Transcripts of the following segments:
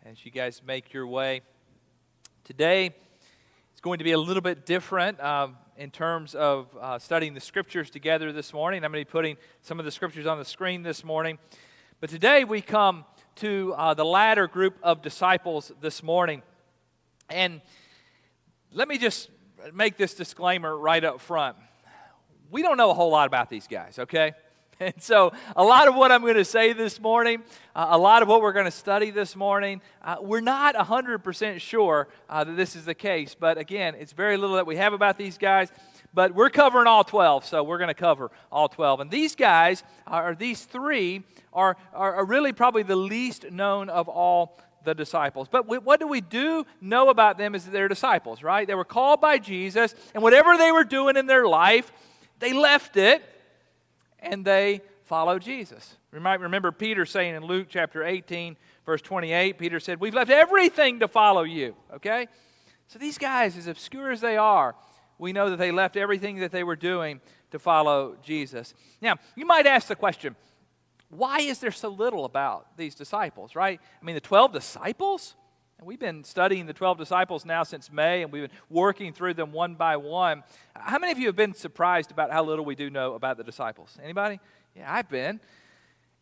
as you guys make your way. Today, it's going to be a little bit different in terms of studying the Scriptures together this morning. I'm going to be putting some of the Scriptures on the screen this morning. But today we come to the latter group of disciples this morning. And let me just make this disclaimer right up front. We don't know a whole lot about these guys, okay? And so a lot of what I'm going to say this morning, a lot of what we're going to study this morning, we're not 100% sure that this is the case. But again, it's very little that we have about these guys. But we're covering all 12, so we're going to cover all 12. And these guys, these three, are really probably the least known of all the disciples. But what do we know about them is that they're disciples, right? They were called by Jesus, and whatever they were doing in their life, they left it, and they followed Jesus. You might remember Peter saying in Luke chapter 18, verse 28, Peter said, "We've left everything to follow you," okay? So these guys, as obscure as they are, we know that they left everything that they were doing to follow Jesus. Now, you might ask the question, why is there so little about these disciples, right? I mean, the 12 disciples? And we've been studying the 12 disciples now since May, and we've been working through them one by one. How many of you have been surprised about how little we do know about the disciples? Anybody? Yeah, I've been.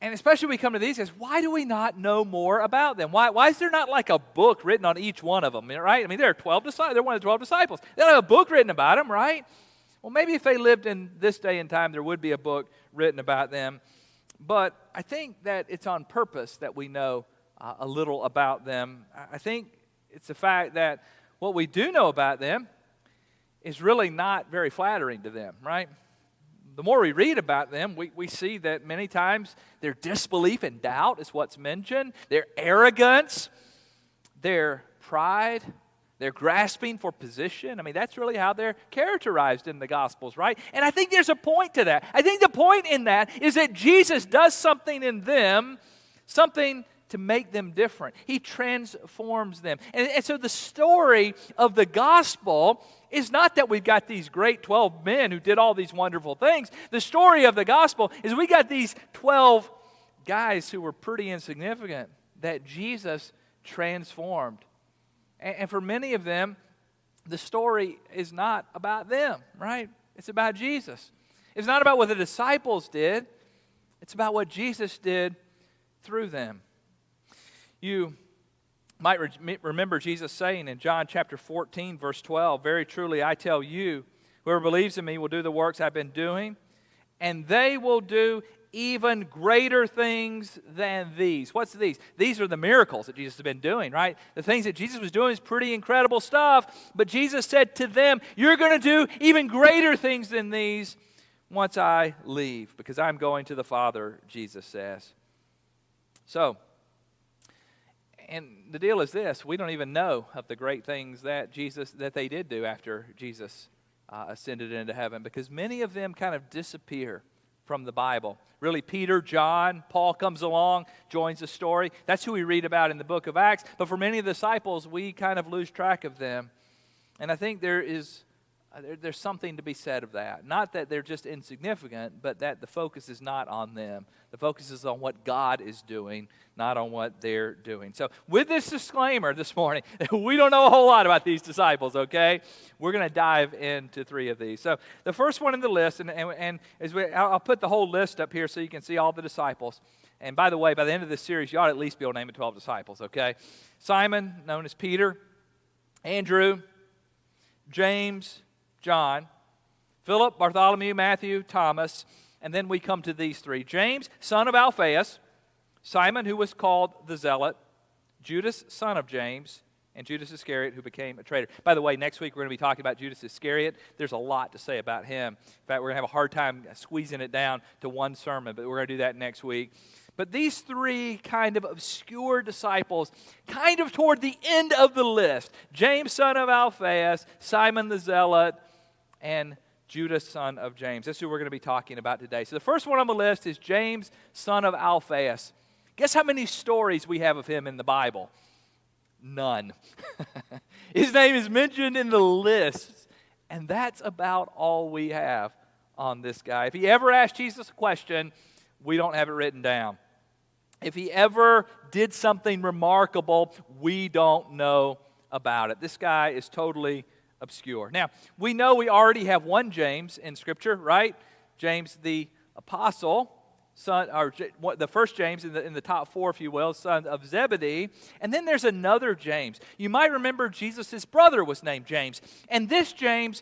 And especially when we come to these guys, why do we not know more about them? Why is there not like a book written on each one of them, right? I mean, there are 12 disciples. They're one of the 12 disciples. They don't have a book written about them, right? Well, maybe if they lived in this day and time, there would be a book written about them. But I think that it's on purpose that we know a little about them. I think it's the fact that what we do know about them is really not very flattering to them, right? The more we read about them, we see that many times their disbelief and doubt is what's mentioned, their arrogance, their pride, their grasping for position. I mean, that's really how they're characterized in the Gospels, right? And I think there's a point to that. I think the point in that is that Jesus does something in them, something to make them different. He transforms them. And so the story of the gospel is not that we've got these great 12 men who did all these wonderful things. The story of the gospel is we got these 12 guys who were pretty insignificant that Jesus transformed. And for many of them, the story is not about them, right? It's about Jesus. It's not about what the disciples did. It's about what Jesus did through them. You might remember Jesus saying in John chapter 14, verse 12, "Very truly I tell you, whoever believes in me will do the works I've been doing, and they will do even greater things than these." What's these? These are the miracles that Jesus has been doing, right? The things that Jesus was doing is pretty incredible stuff, but Jesus said to them, "You're going to do even greater things than these once I leave, because I'm going to the Father," Jesus says. So, and the deal is this: we don't even know of the great things that they did do after Jesus ascended into heaven, because many of them kind of disappear from the Bible. Really, Peter, John, Paul comes along, joins the story. That's who we read about in the book of Acts. But for many of the disciples, we kind of lose track of them. And I think there's something to be said of that. Not that they're just insignificant, but that the focus is not on them. The focus is on what God is doing, not on what they're doing. So with this disclaimer this morning, we don't know a whole lot about these disciples, okay? We're going to dive into three of these. So the first one in the list, and I'll put the whole list up here so you can see all the disciples. And by the way, by the end of this series, you ought to at least be able to name the 12 disciples, okay? Simon, known as Peter, Andrew, James, John, Philip, Bartholomew, Matthew, Thomas, and then we come to these three. James, son of Alphaeus, Simon, who was called the Zealot, Judas, son of James, and Judas Iscariot, who became a traitor. By the way, next week we're going to be talking about Judas Iscariot. There's a lot to say about him. In fact, we're going to have a hard time squeezing it down to one sermon, but we're going to do that next week. But these three kind of obscure disciples, kind of toward the end of the list: James, son of Alphaeus, Simon the Zealot, and Judas, son of James. That's who we're going to be talking about today. So the first one on the list is James, son of Alphaeus. Guess how many stories we have of him in the Bible? None. His name is mentioned in the list, and that's about all we have on this guy. If he ever asked Jesus a question, we don't have it written down. If he ever did something remarkable, we don't know about it. This guy is totally obscure. Now, we know we already have one James in Scripture, right? James the Apostle, the first James in the top four, if you will, son of Zebedee. And then there's another James. You might remember Jesus' brother was named James. And this James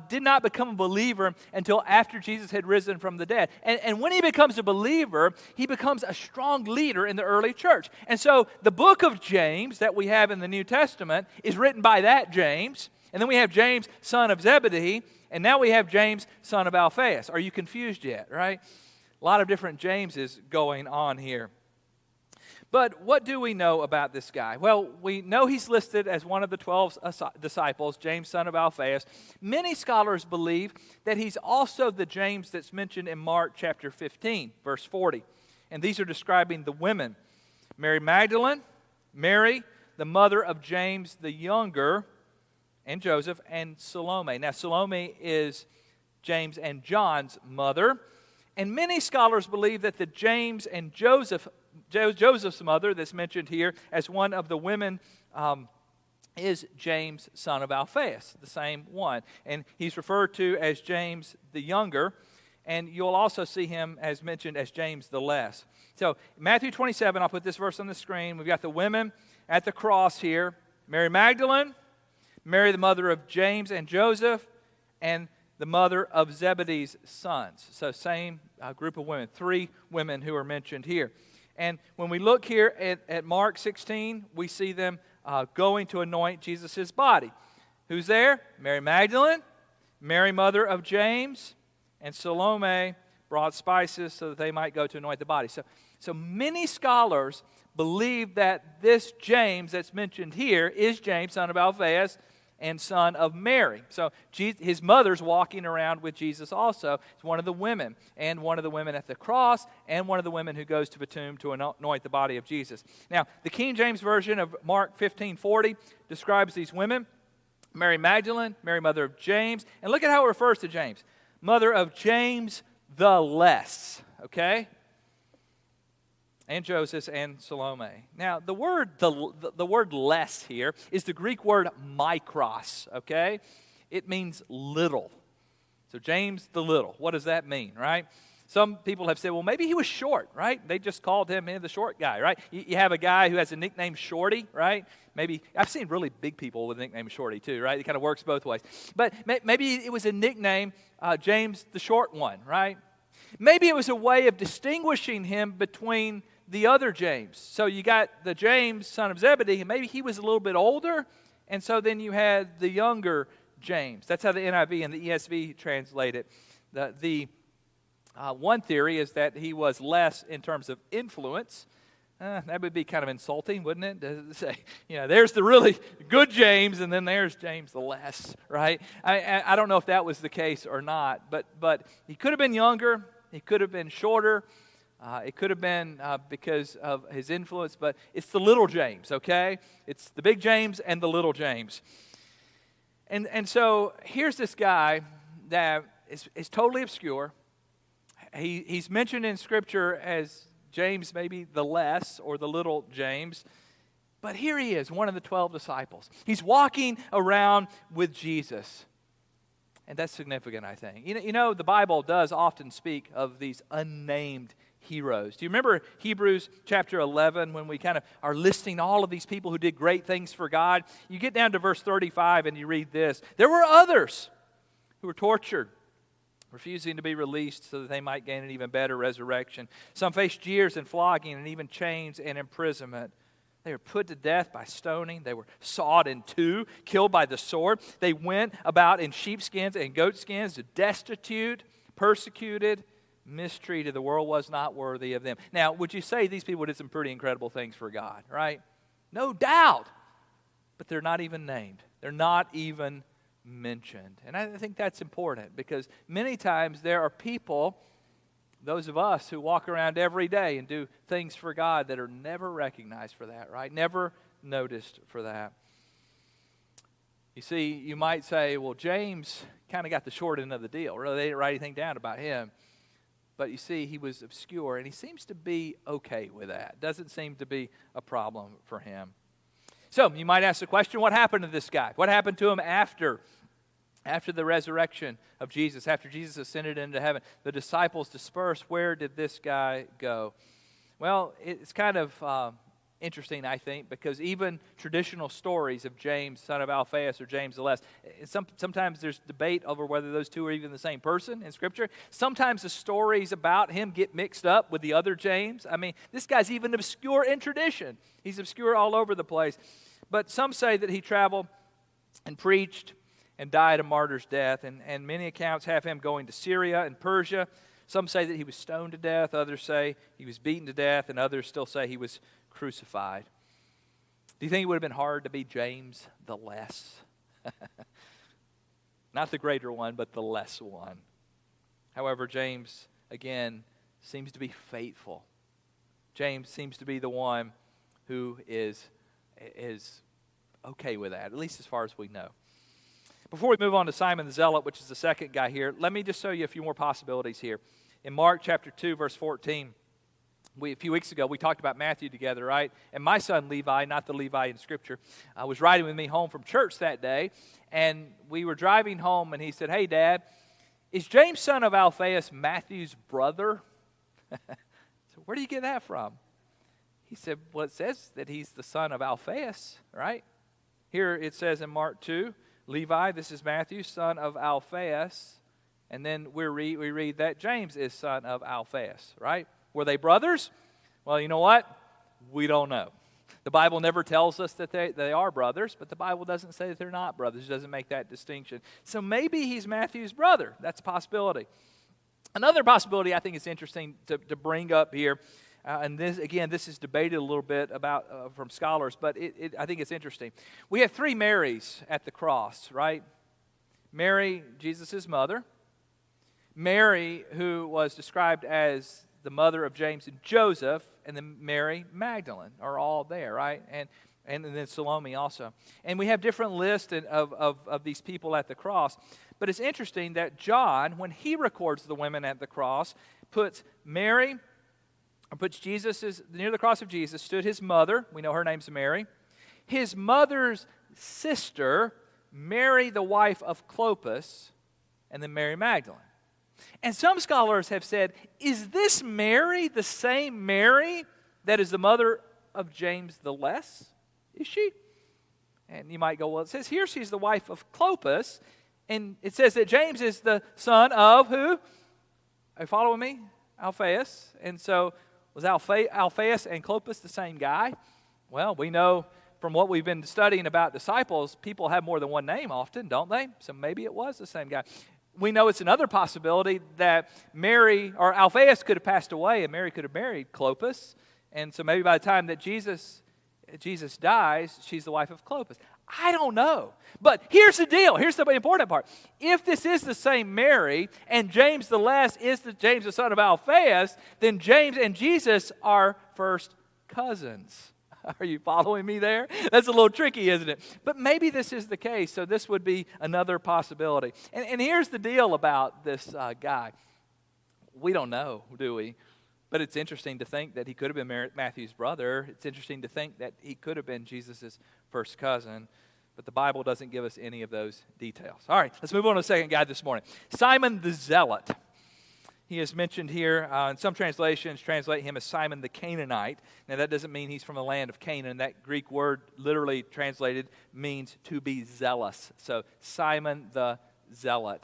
did not become a believer until after Jesus had risen from the dead. And when he becomes a believer, he becomes a strong leader in the early church. And so the book of James that we have in the New Testament is written by that James. And then we have James, son of Zebedee. And now we have James, son of Alphaeus. Are you confused yet, right? A lot of different Jameses going on here. But what do we know about this guy? Well, we know he's listed as one of the 12 disciples, James, son of Alphaeus. Many scholars believe that he's also the James that's mentioned in Mark chapter 15, verse 40. And these are describing the women. Mary Magdalene, Mary, the mother of James the younger, and Joseph, and Salome. Now, Salome is James and John's mother. And many scholars believe that the James and Joseph's mother that's mentioned here as one of the women is James, son of Alphaeus, the same one. And he's referred to as James the younger, and you'll also see him as mentioned as James the less. So Matthew 27, I'll put this verse on the screen. We've got the women at the cross here. Mary Magdalene, Mary the mother of James and Joseph, and the mother of Zebedee's sons. So same group of women, three women who are mentioned here. And when we look here at Mark 16, we see them going to anoint Jesus' body. Who's there? Mary Magdalene, Mary mother of James, and Salome brought spices so that they might go to anoint the body. So many scholars believe that this James that's mentioned here is James, son of Alphaeus, and son of Mary. So his mother's walking around with Jesus also. It's one of the women, and one of the women at the cross, and one of the women who goes to the tomb to anoint the body of Jesus. Now, the King James Version of Mark 15:40 describes these women. Mary Magdalene, Mary mother of James, and look at how it refers to James. Mother of James the less, okay? And Joseph and Salome. Now, the word less here is the Greek word mikros, okay? It means little. So James the little. What does that mean, right? Some people have said, well, maybe he was short, right? They just called him the short guy, right? You have a guy who has a nickname Shorty, right? Maybe, I've seen really big people with a nickname Shorty too, right? It kind of works both ways. But maybe it was a nickname, James the short one, right? Maybe it was a way of distinguishing him between the other James. So you got the James, son of Zebedee, and maybe he was a little bit older, and so then you had the younger James. That's how the NIV and the ESV translate it. The one theory is that he was less in terms of influence. That would be kind of insulting, wouldn't it? To say, there's the really good James, and then there's James the less, right? I don't know if that was the case or not, but he could have been younger. He could have been shorter. It could have been because of his influence, but it's the little James, okay? It's the big James and the little James. And so here's this guy that is totally obscure. He's mentioned in Scripture as James, maybe the less or the little James. But here he is, one of the 12 disciples. He's walking around with Jesus. And that's significant, I think. You know, the Bible does often speak of these unnamed heroes. Do you remember Hebrews chapter 11 when we kind of are listing all of these people who did great things for God? You get down to verse 35 and you read this. There were others who were tortured, refusing to be released so that they might gain an even better resurrection. Some faced jeers and flogging and even chains and imprisonment. They were put to death by stoning. They were sawed in two, killed by the sword. They went about in sheepskins and goatskins, destitute, persecuted, mistreated. The world was not worthy of them. Now, would you say these people did some pretty incredible things for God, right? No doubt. But they're not even named. They're not even mentioned. And I think that's important because many times there are people, those of us who walk around every day and do things for God that are never recognized for that, right? Never noticed for that. You see, you might say, well, James kind of got the short end of the deal. Really, they didn't write anything down about him. But you see, he was obscure, and he seems to be okay with that. Doesn't seem to be a problem for him. So you might ask the question, what happened to this guy? What happened to him after the resurrection of Jesus, after Jesus ascended into heaven? The disciples dispersed. Where did this guy go? Well, it's kind of interesting, I think, because even traditional stories of James, son of Alphaeus, or James the Less, sometimes there's debate over whether those two are even the same person in Scripture. Sometimes the stories about him get mixed up with the other James. I mean, this guy's even obscure in tradition. He's obscure all over the place. But some say that he traveled and preached and died a martyr's death, and many accounts have him going to Syria and Persia. Some say that he was stoned to death, others say he was beaten to death, and others still say he was crucified. Do you think it would have been hard to be James the Less? Not the greater one, but the less one. However, James, again, seems to be faithful. James seems to be the one who is okay with that, at least as far as we know. Before we move on to Simon the Zealot, which is the second guy here, let me just show you a few more possibilities here. In Mark chapter 2, verse 14, a few weeks ago, we talked about Matthew together, right? And my son Levi, not the Levi in Scripture, was riding with me home from church that day, and we were driving home, and he said, "Hey, Dad, is James, son of Alphaeus, Matthew's brother?" So where do you get that from? He said, well, it says that he's the son of Alphaeus, right? Here it says in Mark 2, Levi, this is Matthew, son of Alphaeus. And then we read that James is son of Alphaeus, right? Were they brothers? Well, you know what? We don't know. The Bible never tells us that they are brothers, but the Bible doesn't say that they're not brothers. It doesn't make that distinction. So maybe he's Matthew's brother. That's a possibility. Another possibility I think is interesting to bring up here, and this is debated a little bit about from scholars, but I think it's interesting. We have three Marys at the cross, right? Mary, Jesus' mother. Mary, who was described as the mother of James and Joseph, and then Mary Magdalene are all there, right? And then Salome also. And we have different lists of these people at the cross. But it's interesting that John, when he records the women at the cross, puts Jesus near the cross of Jesus, stood his mother. We know her name's Mary. His mother's sister, Mary, the wife of Clopas, and then Mary Magdalene. And some scholars have said, is this Mary the same Mary that is the mother of James the Less? Is she? And you might go, well, it says here she's the wife of Clopas, and it says that James is the son of who? Are you following me? Alphaeus. And so was Alphaeus and Clopas the same guy? Well, we know from what we've been studying about disciples, people have more than one name often, don't they? So maybe it was the same guy. We know it's another possibility that Mary or Alphaeus could have passed away and Mary could have married Clopas. And so maybe by the time that Jesus dies, she's the wife of Clopas. I don't know. But here's the deal. Here's the important part. If this is the same Mary and James the Less is James the son of Alphaeus, then James and Jesus are first cousins. Are you following me there? That's a little tricky, isn't it? But maybe this is the case, so this would be another possibility. And here's the deal about this guy. We don't know, do we? But it's interesting to think that he could have been Matthew's brother. It's interesting to think that he could have been Jesus' first cousin. But the Bible doesn't give us any of those details. All right, let's move on to the second guy this morning. Simon the Zealot. He is mentioned here. In some translations, translate him as Simon the Canaanite. Now, that doesn't mean he's from the land of Canaan. That Greek word, literally translated, means to be zealous. So, Simon the Zealot.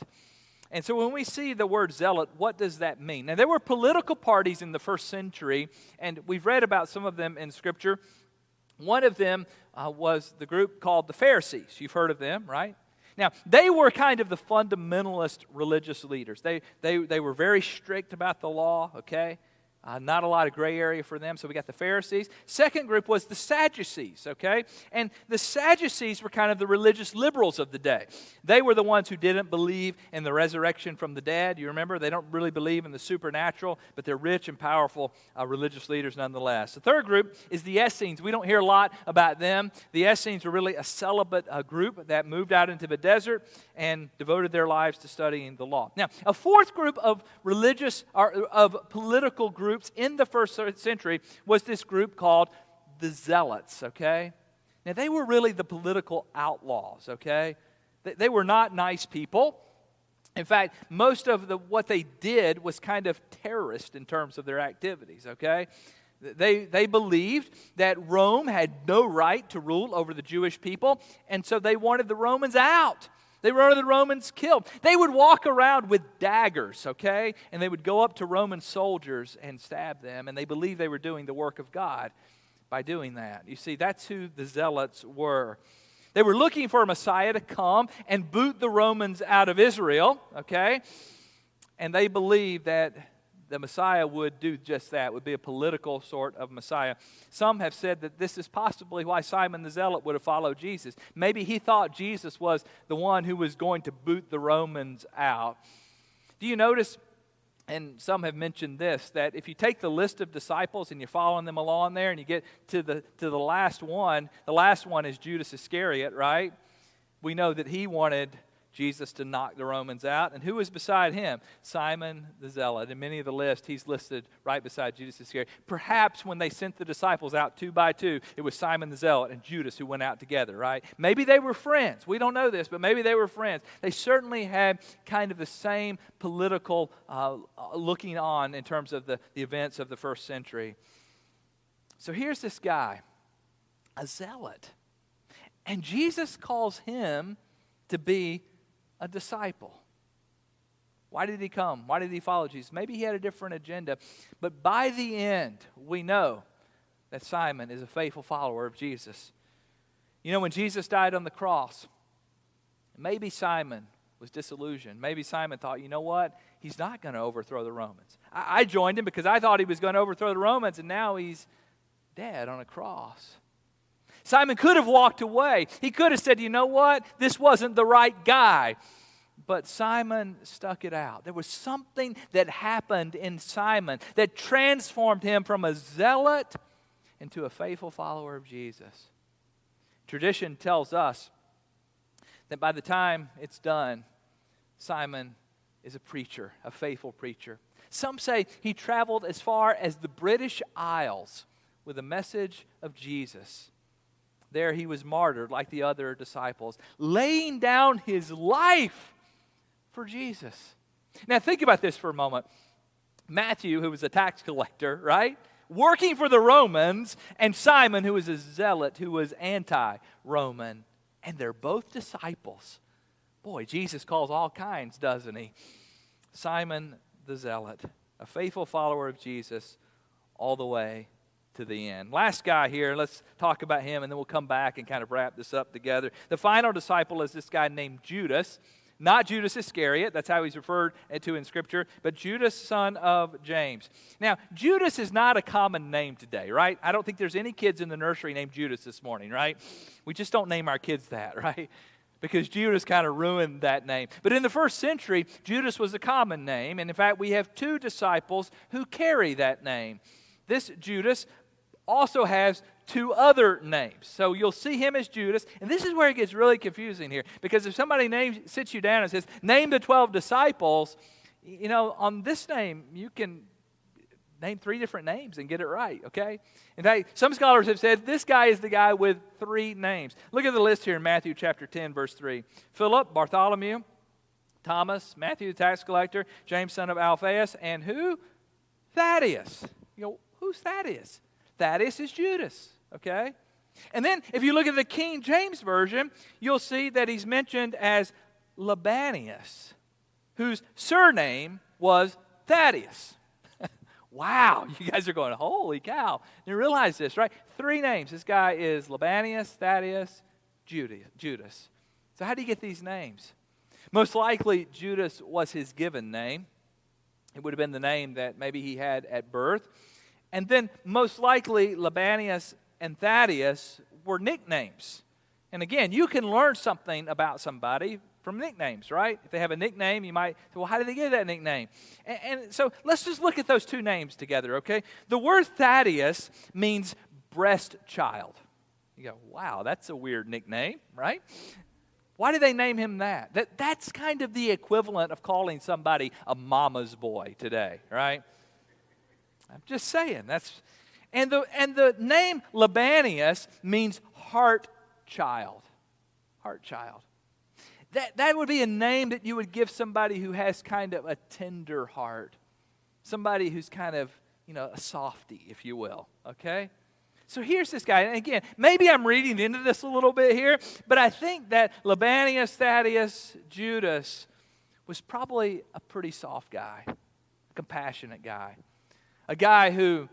And so when we see the word zealot, what does that mean? Now, there were political parties in the first century, and we've read about some of them in Scripture. One of them was the group called the Pharisees. You've heard of them, right? Now, they were kind of the fundamentalist religious leaders. They were very strict about the law, okay? Not a lot of gray area for them. So we got the Pharisees. Second group was the Sadducees, okay? And the Sadducees were kind of the religious liberals of the day. They were the ones who didn't believe in the resurrection from the dead. You remember? They don't really believe in the supernatural, but they're rich and powerful religious leaders nonetheless. The third group is the Essenes. We don't hear a lot about them. The Essenes were really a celibate group that moved out into the desert and devoted their lives to studying the law. Now, a fourth group of political groups in the first century was this group called the Zealots, okay? Now, they were really the political outlaws, okay? They were not nice people. In fact, most of what they did was kind of terrorist in terms of their activities, okay? They believed that Rome had no right to rule over the Jewish people, and so they wanted the Romans out. They wanted the Romans killed. They would walk around with daggers, okay? And they would go up to Roman soldiers and stab them, and they believed they were doing the work of God by doing that. You see, that's who the Zealots were. They were looking for a Messiah to come and boot the Romans out of Israel, okay? And they believed that the Messiah would do just that, would be a political sort of Messiah. Some have said that this is possibly why Simon the Zealot would have followed Jesus. Maybe he thought Jesus was the one who was going to boot the Romans out. Do you notice, and some have mentioned this, that if you take the list of disciples and you're following them along there and you get to the last one is Judas Iscariot, right? We know that he wanted Jesus to knock the Romans out. And who was beside him? Simon the Zealot. In many of the lists, he's listed right beside Judas Iscariot. Perhaps when they sent the disciples out 2 by 2, it was Simon the Zealot and Judas who went out together, right? Maybe they were friends. We don't know this, but maybe they were friends. They certainly had kind of the same political looking on in terms of the events of the first century. So here's this guy, a zealot. And Jesus calls him to be a disciple. Why did he come? Why did he follow Jesus? Maybe he had a different agenda. But by the end, we know that Simon is a faithful follower of Jesus. You know, when Jesus died on the cross, maybe Simon was disillusioned. Maybe Simon thought, you know what? He's not going to overthrow the Romans. I joined him because I thought he was going to overthrow the Romans, and now he's dead on a cross. Simon could have walked away. He could have said, you know what? This wasn't the right guy. But Simon stuck it out. There was something that happened in Simon that transformed him from a zealot into a faithful follower of Jesus. Tradition tells us that by the time it's done, Simon is a preacher, a faithful preacher. Some say he traveled as far as the British Isles with a message of Jesus. There he was martyred like the other disciples, laying down his life for Jesus. Now think about this for a moment. Matthew, who was a tax collector, right? Working for the Romans, and Simon, who was a zealot, who was anti-Roman. And they're both disciples. Boy, Jesus calls all kinds, doesn't he? Simon the Zealot, a faithful follower of Jesus all the way to the end. Last guy here, let's talk about him, and then we'll come back and kind of wrap this up together. The final disciple is this guy named Judas. Not Judas Iscariot, that's how he's referred to in Scripture, but Judas, son of James. Now, Judas is not a common name today, right? I don't think there's any kids in the nursery named Judas this morning, right? We just don't name our kids that, right? Because Judas kind of ruined that name. But in the first century, Judas was a common name, and in fact, we have 2 disciples who carry that name. This Judas also has 2 other names. So you'll see him as Judas. And this is where it gets really confusing here. Because if somebody sits you down and says, name the 12 disciples, you know, on this name, you can name 3 different names and get it right, okay? In fact, some scholars have said this guy is the guy with 3 names. Look at the list here in Matthew chapter 10, verse 3. Philip, Bartholomew, Thomas, Matthew the tax collector, James son of Alphaeus, and who? Thaddeus. You know, who's Thaddeus? Thaddeus is Judas, okay? And then if you look at the King James Version, you'll see that he's mentioned as Lebbaeus, whose surname was Thaddeus. Wow, you guys are going, holy cow. You realize this, right? 3 names. This guy is Lebbaeus, Thaddeus, Judas. So how do you get these names? Most likely, Judas was his given name. It would have been the name that maybe he had at birth. And then most likely Lebbaeus and Thaddaeus were nicknames. And again, you can learn something about somebody from nicknames, right? If they have a nickname, you might say, well, how did they get that nickname? And so let's just look at those two names together, okay? The word Thaddaeus means breast child. You go, wow, that's a weird nickname, right? Why did they name him that? That's kind of the equivalent of calling somebody a mama's boy today, right? I'm just saying. And the name Lebbaeus means heart child. Heart child. That would be a name that you would give somebody who has kind of a tender heart. Somebody who's kind of, a softie, if you will, okay? So here's this guy. And again, maybe I'm reading into this a little bit here, but I think that Lebbaeus Thaddaeus, Judas, was probably a pretty soft guy, a compassionate guy. A guy who,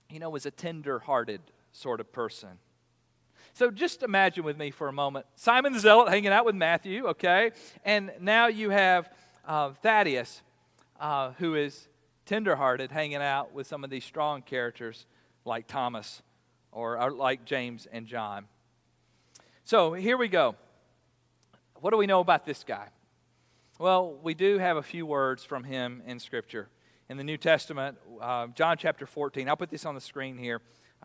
was a tender-hearted sort of person. So just imagine with me for a moment, Simon the Zealot hanging out with Matthew, okay? And now you have Thaddaeus, who is tenderhearted, hanging out with some of these strong characters like Thomas or like James and John. So here we go. What do we know about this guy? Well, we do have a few words from him in Scripture. In the New Testament, John chapter 14, I'll put this on the screen here.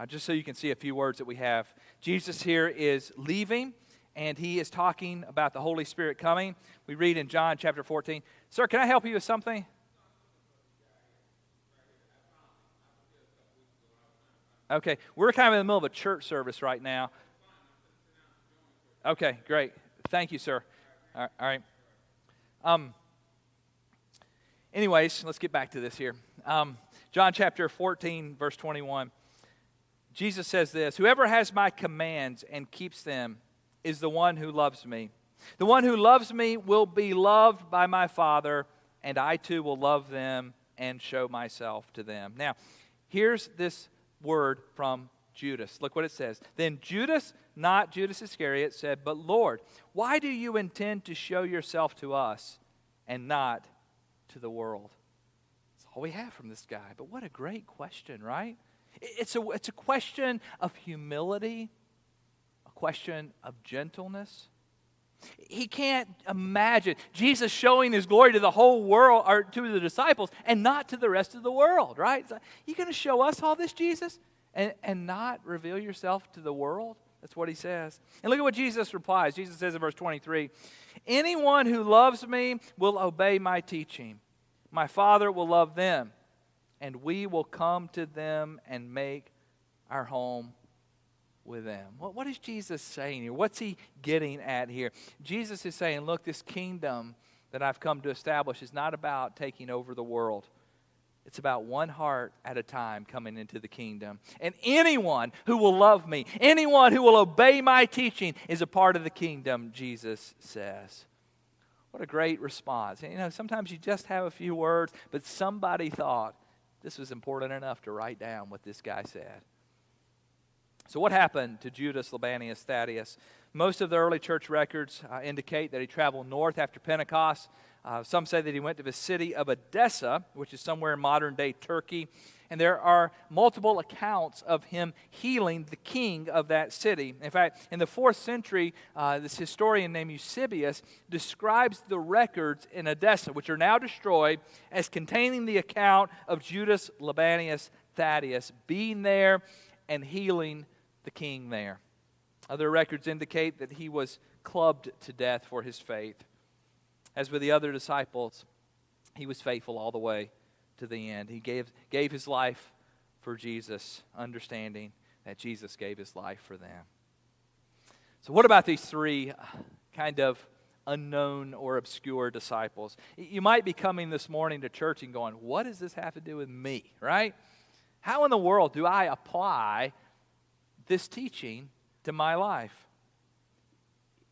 Just so you can see a few words that we have. Jesus here is leaving, and he is talking about the Holy Spirit coming. We read in John chapter 14. Sir, can I help you with something? Okay, we're kind of in the middle of a church service right now. Okay, great. Thank you, sir. All right. Anyways, let's get back to this here. John chapter 14, verse 21. Jesus says this, whoever has my commands and keeps them is the one who loves me. The one who loves me will be loved by my Father, and I too will love them and show myself to them. Now, here's this word from Judas. Look what it says. Then Judas, not Judas Iscariot, said, but Lord, why do you intend to show yourself to us and not to the world? That's all we have from this guy. But what a great question, right? It's a question of humility, a question of gentleness. He can't imagine Jesus showing his glory to the whole world, or to the disciples, and not to the rest of the world, right? It's like, you going to show us all this, Jesus, and not reveal yourself to the world? That's what he says. And look at what Jesus replies. Jesus says in verse 23, anyone who loves me will obey my teaching. My Father will love them, and we will come to them and make our home with them. What is Jesus saying here? What's he getting at here? Jesus is saying, look, this kingdom that I've come to establish is not about taking over the world. It's about one heart at a time coming into the kingdom. And anyone who will love me, anyone who will obey my teaching is a part of the kingdom, Jesus says. What a great response. Sometimes you just have a few words, but somebody thought, this was important enough to write down what this guy said. So what happened to Judas Lebbaeus Thaddaeus? Most of the early church records indicate that he traveled north after Pentecost. Some say that he went to the city of Edessa, which is somewhere in modern-day Turkey. And there are multiple accounts of him healing the king of that city. In fact, in the 4th century, this historian named Eusebius describes the records in Edessa, which are now destroyed, as containing the account of Judas Lebbaeus Thaddaeus being there and healing the king there. Other records indicate that he was clubbed to death for his faith. As with the other disciples, he was faithful all the way to the end. He gave his life for Jesus, understanding that Jesus gave his life for them. So what about these three kind of unknown or obscure disciples? You might be coming this morning to church and going, what does this have to do with me, right? How in the world do I apply this teaching to my life?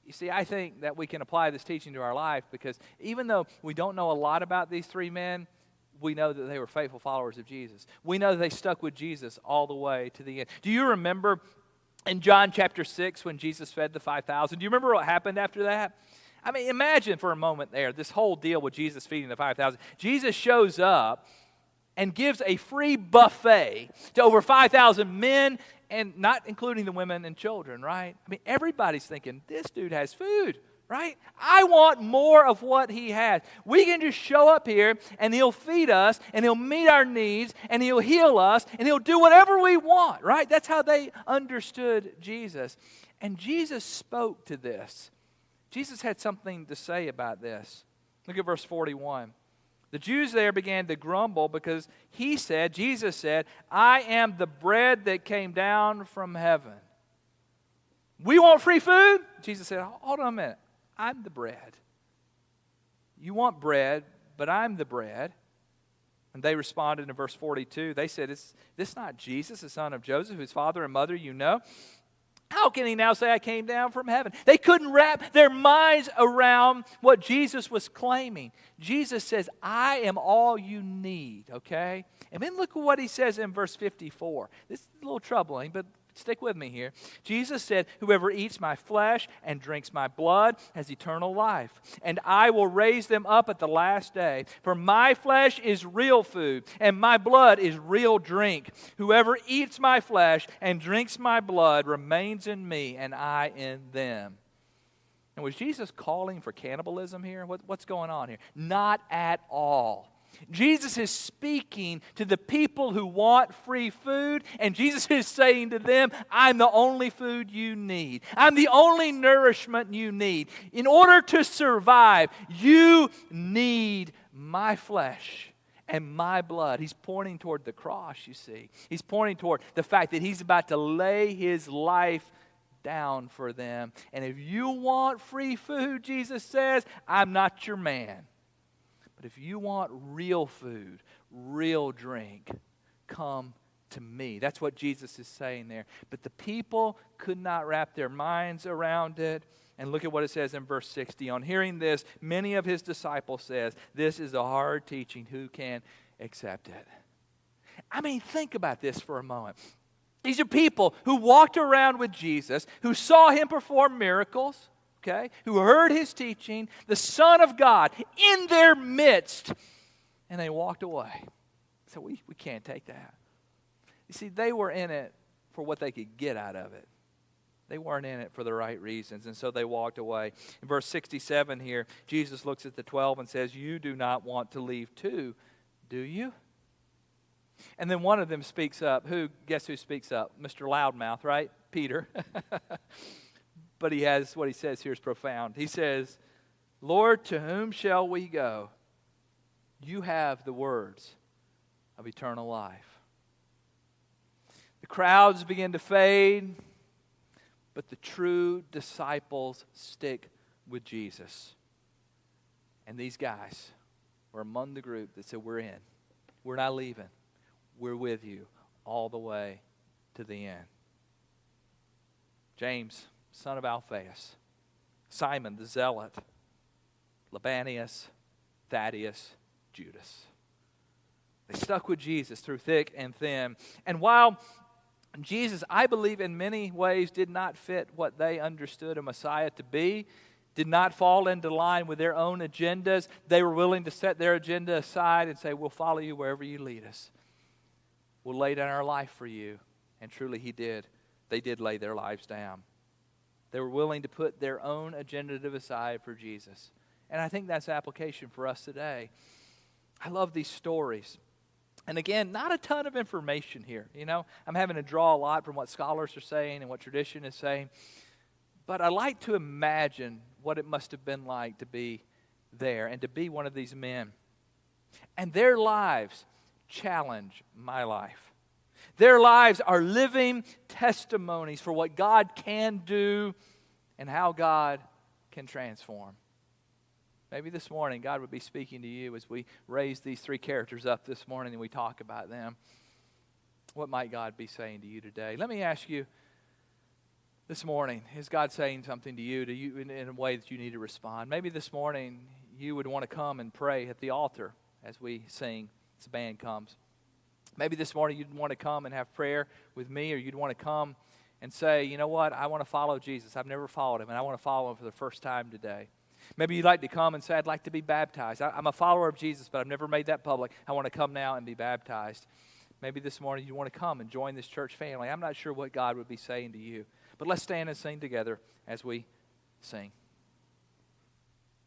You see, I think that we can apply this teaching to our life because even though we don't know a lot about these three men, we know that they were faithful followers of Jesus. We know that they stuck with Jesus all the way to the end. Do you remember in John chapter 6 when Jesus fed the 5,000? Do you remember what happened after that? I mean, imagine for a moment there, this whole deal with Jesus feeding the 5,000. Jesus shows up and gives a free buffet to over 5,000 men, and not including the women and children, right? I mean, everybody's thinking, this dude has food, right? I want more of what he has. We can just show up here, and he'll feed us, and he'll meet our needs, and he'll heal us, and he'll do whatever we want, right? That's how they understood Jesus. And Jesus spoke to this. Jesus had something to say about this. Look at verse 41. The Jews there began to grumble because Jesus said, I am the bread that came down from heaven. We want free food? Jesus said, hold on a minute. I'm the bread. You want bread, but I'm the bread. And they responded in verse 42. They said, is this not Jesus, the son of Joseph, whose father and mother you know? How can he now say I came down from heaven? They couldn't wrap their minds around what Jesus was claiming. Jesus says, I am all you need, okay? And then look at what he says in verse 54. This is a little troubling, but stick with me here. Jesus said, whoever eats my flesh and drinks my blood has eternal life, and I will raise them up at the last day. For my flesh is real food, and my blood is real drink. Whoever eats my flesh and drinks my blood remains in me, and I in them. And was Jesus calling for cannibalism here? What's going on here? Not at all. Jesus is speaking to the people who want free food, and Jesus is saying to them, I'm the only food you need. I'm the only nourishment you need. In order to survive, you need my flesh and my blood. He's pointing toward the cross, you see. He's pointing toward the fact that he's about to lay his life down for them. And if you want free food, Jesus says, I'm not your man. But if you want real food, real drink, come to me. That's what Jesus is saying there. But the people could not wrap their minds around it. And look at what it says in verse 60. On hearing this, many of his disciples says, this is a hard teaching. Who can accept it? I mean, think about this for a moment. These are people who walked around with Jesus, who saw him perform miracles, okay, who heard his teaching, the Son of God in their midst, and they walked away. So we can't take that. You see, they were in it for what they could get out of it. They weren't in it for the right reasons, and so they walked away. In verse 67 here, Jesus looks at the 12 and says, you do not want to leave too, do you? And then one of them speaks up. Guess who speaks up? Mr. Loudmouth, right? Peter. But what he says here is profound. He says, Lord, to whom shall we go? You have the words of eternal life. The crowds begin to fade, but the true disciples stick with Jesus. And these guys were among the group that said, we're in. We're not leaving. We're with you all the way to the end. James, son of Alphaeus, Simon the Zealot, Lebbaeus Thaddaeus, Judas. They stuck with Jesus through thick and thin. And while Jesus, I believe, in many ways did not fit what they understood a Messiah to be, did not fall into line with their own agendas, they were willing to set their agenda aside and say, we'll follow you wherever you lead us. We'll lay down our life for you. And truly he did. They did lay their lives down. They were willing to put their own agenda to the side for Jesus. And I think that's application for us today. I love these stories. And again, not a ton of information here. You know, I'm having to draw a lot from what scholars are saying and what tradition is saying. But I like to imagine what it must have been like to be there and to be one of these men. And their lives challenge my life. Their lives are living testimonies for what God can do and how God can transform. Maybe this morning God would be speaking to you as we raise these three characters up this morning and we talk about them. What might God be saying to you today? Let me ask you this morning, is God saying something to you in a way that you need to respond? Maybe this morning you would want to come and pray at the altar as we sing, as the band comes. Maybe this morning you'd want to come and have prayer with me, or you'd want to come and say, you know what, I want to follow Jesus. I've never followed him, and I want to follow him for the first time today. Maybe you'd like to come and say, I'd like to be baptized. I'm a follower of Jesus, but I've never made that public. I want to come now and be baptized. Maybe this morning you want to come and join this church family. I'm not sure what God would be saying to you. But let's stand and sing together as we sing.